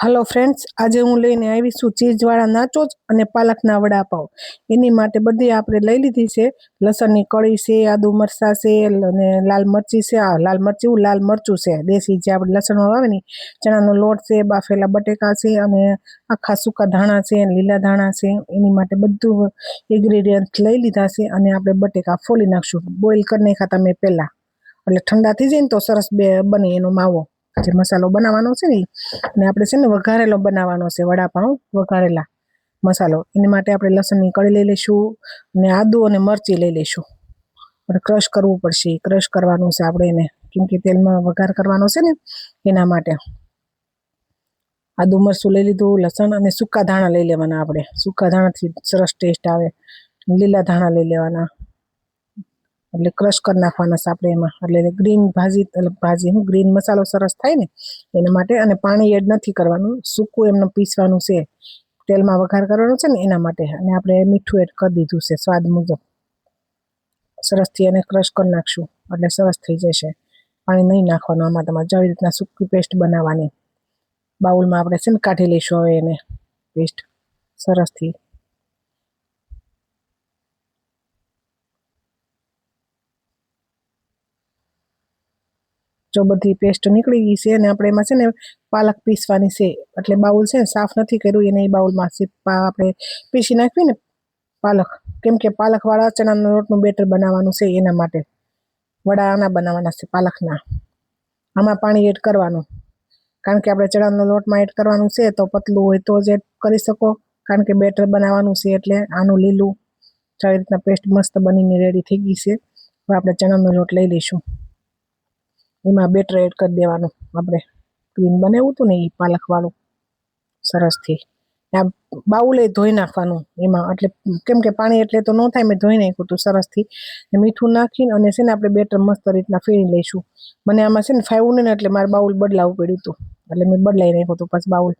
Hello friends, आज हूँ लईने आवी छुं चीजवाळा नाचोस अने पालकना वडापाव। एनी माटे बधी आपणे लई लीधी छे। लसणनी कળી छे, आदુ मरचा छे अने लाल मरची छे। लाल मरचું छे देसी जे આપણે લસણવાળું આવે ને ચણાનો લોટ છે, બાફેલા બટેકા છે અને આખા સૂકા ધાણા છે, લીલા ધાણા છે। એની માટે બધું ઇન્ગ્રેડિયન્ટ લઈ લીધા છે અને આપણે બટેકા ફોલી નાખશું। બોઇલ કરી નાખ્યા તમે પહેલા, એટલે ઠંડા થઈ જાય ને તો સરસ બને એનો માવો। જે મસાલો બનાવવાનો છે ને અને આપણે છે ને વઘારેલો બનાવવાનો છે વડાપાઉં, વઘારેલા મસાલો। એની માટે આપણે લસણની કળી લઈ લઈશું અને આદુ અને મરચી લઈ લઈશું। અને ક્રશ કરવું પડશે, ક્રશ કરવાનું છે આપણે એને, કેમ કે તેલમાં વઘાર કરવાનો છે ને એના માટે। આદુ મરચું લઈ લીધું, લસણ અને સૂકા ધાણા લઈ લેવાના આપણે। સૂકા ધાણાથી સરસ ટેસ્ટ આવે। લીલા ધાણા લઈ લેવાના, એટલે ક્રશ કરી નાખવાના છે આપણે એમાં। એટલે ગ્રીન મસાલો સરસ થાય ને એના માટે। અને પાણી એડ નથી કરવાનું, સૂકું એમને પીસવાનું છે। તેલમાં વઘાર કરવાનો છે ને એના માટે। અને આપણે મીઠું એડ કરી દીધું છે સ્વાદ મુજબ। સરસથી એને ક્રશ કરી નાખશું એટલે સરસ થઈ જશે। પાણી નહીં નાખવાનું આમાં તમારે, જેવી રીતના સૂકી પેસ્ટ બનાવવાની। બાઉલમાં આપણે છે ને કાઢી લઈશું હવે એને પેસ્ટ સરસથી। જો બધી પેસ્ટ નીકળી ગઈ છે અને આપણે એમાં છે ને પાલક પીસવાની છે। એટલે બાઉલ છે ને સાફ નથી કર્યું, એને એ બાઉલમાં આપણે પીસી નાખવી ને પાલક, કેમ કે પાલકવાળા ચણાના લોટનું બેટર બનાવવાનું છે એના માટે। વડા આના બનાવવાના છે પાલકના। આમાં પાણી એડ કરવાનું, કારણ કે આપણે ચણાના લોટમાં એડ કરવાનું છે તો પતલું હોય તો જ એડ કરી શકો, કારણ કે બેટર બનાવવાનું છે। એટલે આનું લીલું આવી રીતના પેસ્ટ મસ્ત બનીને રેડી થઈ ગઈ છે। હવે આપણે ચણાનો લોટ લઈ લઈશું, એમાં બેટર એડ કરી દેવાનું। આપણે ક્રીમ બનાવ્યું હતું ને એ પાલકવાળું સરસથી। આ બાઉલે ધોઈ નાખવાનું એમાં, એટલે કેમ કે પાણી એટલે તો ન થાય, મેં ધોઈ નાખ્યું હતું સરસથી। મીઠું નાખીને અને છે ને આપણે બેટર મસ્ત રીતના ફેરી લઈશું। મને આમાં છે ને ફાવ્યું ને એટલે મારે બાઉલ બદલાવવું પડ્યું હતું, એટલે મેં બદલાઈ નાખ્યું હતું પાછું બાઉલ।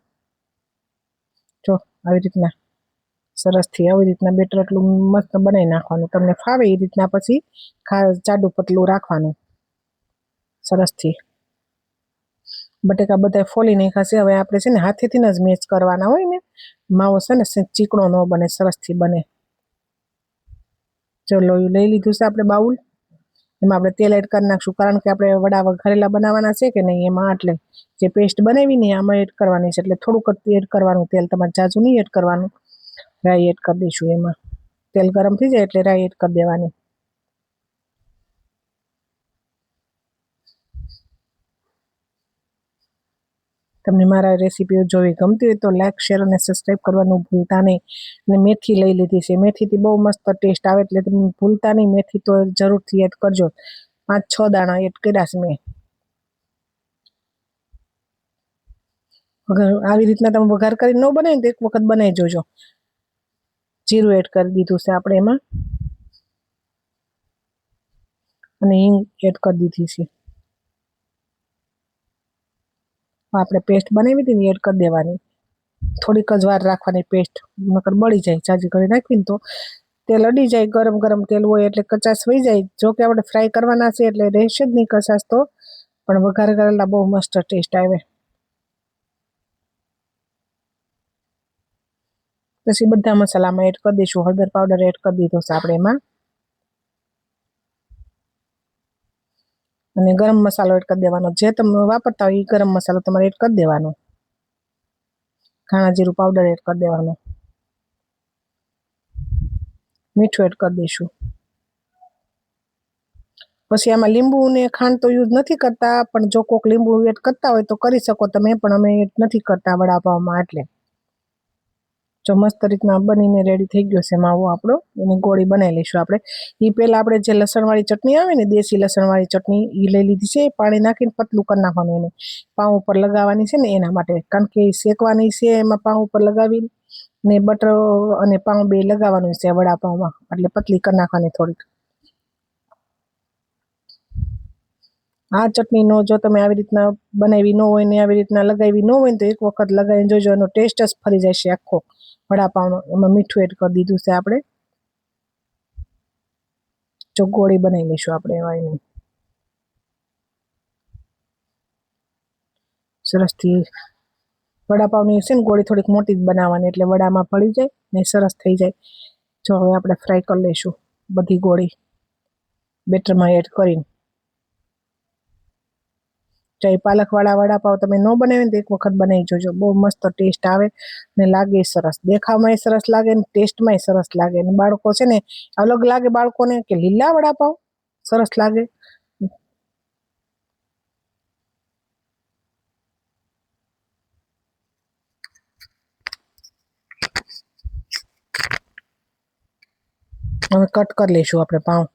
જો આવી રીતના સરસથી આવી રીતના બેટર એટલું મસ્ત બનાવી નાખવાનું, તમને ફાવે એ રીતના। પછી જાડું પતલું રાખવાનું સરસથી। બટેકા બધા ફોલી નાખ્યા છે। હવે આપણે છે ને હાથેથી જ મેચ કરવાના હોય ને, માવો છે ને ચીકણો ન બને, સરસથી બને। જો લોહી લઈ લીધું છે આપણે બાઉલ, એમાં આપણે તેલ એડ કરી નાખશું, કારણ કે આપણે વડા વઘારેલા બનાવવાના છે કે નહીં એમાં। એટલે જે પેસ્ટ બનાવી ને આમાં એડ કરવાની છે, એટલે થોડુંક જ એડ કરવાનું તેલ, તમારે જાજુ નહીં એડ કરવાનું। રાઈ એડ કરી દઈશું એમાં, તેલ ગરમ થઈ જાય એટલે રાઈ એડ કરી દેવાની। તમને મારા રેસીપીઓ જોવી ગમતી હોય તો લાઈક, શેર અને સબસ્ક્રાઈબ કરવાનું ભૂલતા નહીં। અને મેથી લઈ લીધી છે, મેથીથી બહુ મસ્ત ટેસ્ટ આવે, એટલે તમે ભૂલતા નહીં, મેથી તો જરૂરથી એડ કરજો। 5-6 દાણા એડ કર્યા છે મેં। આવી રીતના તમે વઘાર કરી ન બનાવી તો એક વખત બનાવી જોજો। જીરું એડ કરી દીધું છે આપણે એમાં, અને હિંગ એડ કરી દીધી છે। આપણે પેસ્ટ બનાવી હતી ને એડ કરી દેવાની, થોડીક જ વાર રાખવાની પેસ્ટ, નકર બળી જાય। જાજી કરી નાખીને તો તેલ અડી જાય, ગરમ ગરમ તેલ હોય એટલે કચાશ વહી જાય। જો કે આપણે ફ્રાય કરવાના છે એટલે રહેશે જ નહીં કચાશ તો, પણ વઘાર કરેલા બહુ મસ્ત ટેસ્ટ આવે। પછી બધા મસાલામાં એડ કરી દઈશું, હળદર પાવડર એડ કરી દીધો છે આપણે એમાં, અને ગરમ મસાલો એડ કરી દેવાનો, જે તમે વાપરતા હોય એ ગરમ મસાલો તમારે એડ કરી દેવાનો। ધાણા જીરું પાવડર એડ કરી દેવાનો, મીઠું એડ કરી દઈશું। પછી આમાં લીંબુ ને ખાંડ તો યુઝ નથી કરતા, પણ જો કોક લીંબુ એડ કરતા હોય તો કરી શકો તમે, પણ અમે એડ નથી કરતા વડાપાવમાં। એટલે જો મસ્ત રીતના બનીને રેડી થઈ ગયો છે માવો આપણો, એની ગોળી બનાવી લઈશું આપણે। એ પહેલાં આપણે જે લસણવાળી ચટણી આવે ને, દેશી લસણવાળી ચટણી, એ લઈ લીધી છે। પાણી નાખીને પતલું કરી નાખવાનું એને, પાઉં ઉપર લગાવવાની છે ને એના માટે, કારણ કે શેકવાની છે એમાં પાઉં ઉપર લગાવીને, ને બટર અને પાઉં બે લગાવવાનું છે વડાપાઉંમાં, એટલે પતલી કરી નાખવાની થોડીક। આ ચટણીનો જો તમે આવી રીતના બનાવી ન હોય ને આવી રીતના લગાવી ન હોય ને તો એક વખત લગાવીને જોજો, એનો ટેસ્ટ જ ફરી જશે આખો વડાપાવનો। એમાં મીઠું એડ કરી દીધું છે આપણે, જો ગોળી બનાવી લઈશું આપણે એની સરસથી। વડાપાવની છે ને ગોળી થોડીક મોટી જ બનાવવાની, એટલે વડામાં ભળી જાય ને સરસ થઈ જાય. જો હવે આપણે ફ્રાય કરી લઈશું બધી ગોળી બેટરમાં એડ કરીને. જો એ પાલકવાળા વડાપાવ તમે ન બનાવી તો એક વખત બનાવી જોજો, બહુ મસ્ત ટેસ્ટ આવે ને લાગે સરસ, દેખાવમાં સરસ લાગે ને ટેસ્ટમાં સરસ લાગે. ને બાળકો છે ને અલગ લાગે બાળકોને કે લીલા વડાપાવ સરસ લાગે. હવે કટ કરી લઈશું આપણે પાઉં.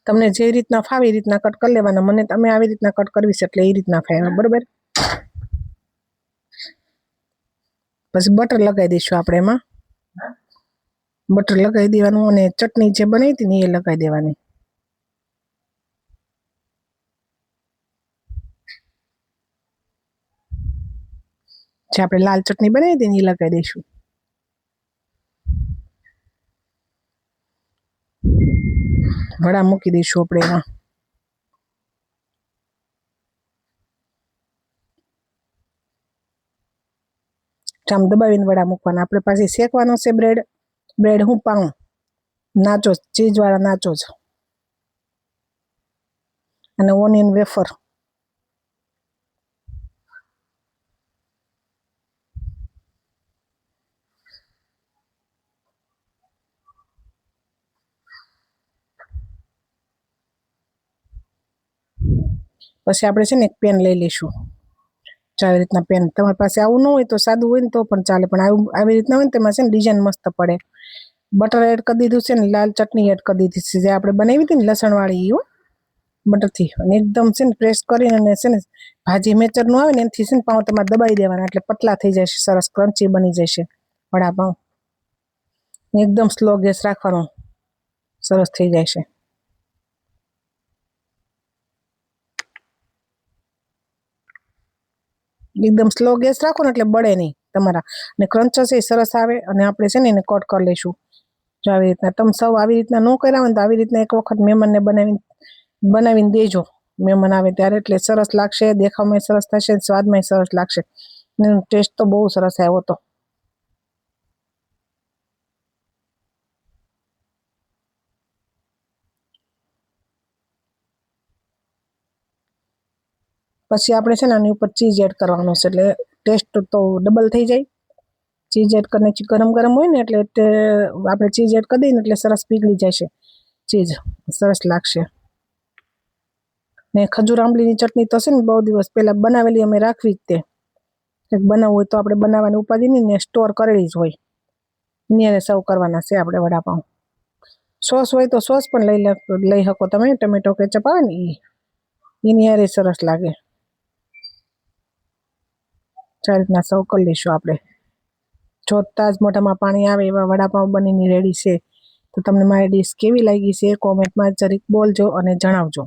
તમને જે રીતના ફાવે એ રીતના કટ કરી લેવાના. મને તમે આવી રીતના કટ કરવી છે એટલે એ રીતના ફાવે, બરોબર. પછી બટર લગાવી દઈશું આપણે એમાં. બટર લગાવી દેવાનું અને ચટણી જે બનાવી હતી ને એ લગાવી દેવાની. જે આપણે લાલ ચટણી બનાવી હતી ને એ લગાવી દઈશું. વડા મૂકી દઈશું આપણે એમાં. આમ દબાવીને વડા મૂકવાના. આપણે પાસે શેકવાનો છે બ્રેડ હું પાઉં નાચોસ, ચીઝવાળા નાચોસ અને ઓનિયન વેફર. પછી આપણે છે ને એક પેન લઈ લઈશું. આવી રીતના પેન, તમારી પાસે આવું ન હોય તો સાદું હોય ને તો પણ ચાલે, પણ આવી રીતના હોય ને તેમાં છે ને ડિઝાઇન મસ્ત પડે. બટર એડ કરી દીધું છે ને લાલ ચટણી એડ કરી દીધી છે જે આપણે બનાવી હતી ને લસણવાળી એ બટરથી, અને એકદમ છે ને પ્રેસ કરીને છે ને ભાજી મેચરનું આવે ને એનાથી છે ને પાઉં તમારે દબાઈ દેવાના એટલે પતલા થઈ જશે, સરસ ક્રન્ચી બની જશે વડાપાઉં. એકદમ સ્લો ગેસ રાખવાનો, સરસ થઈ જશે. એકદમ સ્લો ગેસ રાખો ને એટલે બળે નહીં તમારા, અને ક્રંચસ એ સરસ આવે. અને આપણે છે ને એને કટ કરી લઈશું. જો આવી રીતના તમે સૌ આવી રીતના ન કર્યા હોય તો આવી રીતના એક વખત મહેમાનને બનાવીને દેજો. મહેમાન આવે ત્યારે એટલે સરસ લાગશે, દેખાવમાં સરસ થશે, સ્વાદમાં સરસ લાગશે. ટેસ્ટ તો બહુ સરસ આવ્યો હતો. પછી આપણે છે ને આની ઉપર ચીઝ એડ કરવાનું છે એટલે ટેસ્ટ તો ડબલ થઈ જાય. ચીઝ એડ કરીને ગરમ ગરમ હોય ને એટલે આપણે ચીઝ એડ કરી દઈએ ને એટલે સરસ પીગળી જશે ચીઝ, સરસ લાગશે. ને ખજૂર આંબલીની ચટણી તો છે ને બહુ દિવસ પહેલાં બનાવેલી અમે રાખવી જ તે, કંઈક બનાવવું હોય તો આપણે બનાવવાની ઉપાધિ નહીં ને સ્ટોર કરેલી જ હોય. એને સર્વ કરવાના છે આપણે વડાપાઉં. સોસ હોય તો સોસ પણ લઈ શકો તમે, ટમેટો કેચઅપ આવે ને એની હારે સરસ લાગે. આ રીતના સર્વ કરી લઈશું આપણે. જોતા જ મોઢામાં પાણી આવે એવા વડાપાઉં બનીને રેડી છે. તો તમને મારી ડીશ કેવી લાગી છે કોમેન્ટમાં જરીક બોલજો અને જણાવજો.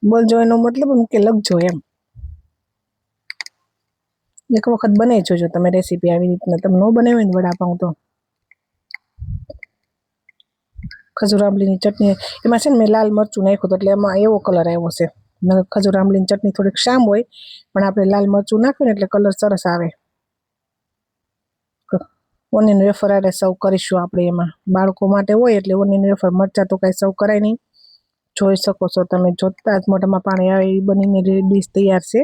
બોલજો એનો મતલબ એમ કે લખજો એમ. એક વખત બનાવી જોજો તમે રેસીપી આવી રીતના. તમે ન બનાવી ને વડાપાઉં તો ખજૂર આંબલીની ચટણી એમાં છે ને મેં લાલ મરચું નાખ્યું એટલે એમાં એવો કલર આવ્યો છે. ખજૂર આંબલીની ચટણી થોડીક શામ હોય પણ આપણે લાલ મરચું નાખ્યું ને એટલે કલર સરસ આવે. ઓનિયન વેફર આરે સર્વ કરીશું આપણે એમાં. બાળકો માટે હોય એટલે ઓનિયન વેફર, મરચાં તો કાંઈ સર્વ કરાય નહીં. જોઈ શકો છો તમે, જોતા જ મોઢામાં પાણી આવે એ બનીને ડીશ તૈયાર છે.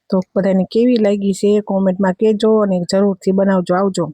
તો બધાને કેવી લાગી છે કોમેન્ટમાં કહેજો અને જરૂરથી બનાવજો. આવજો.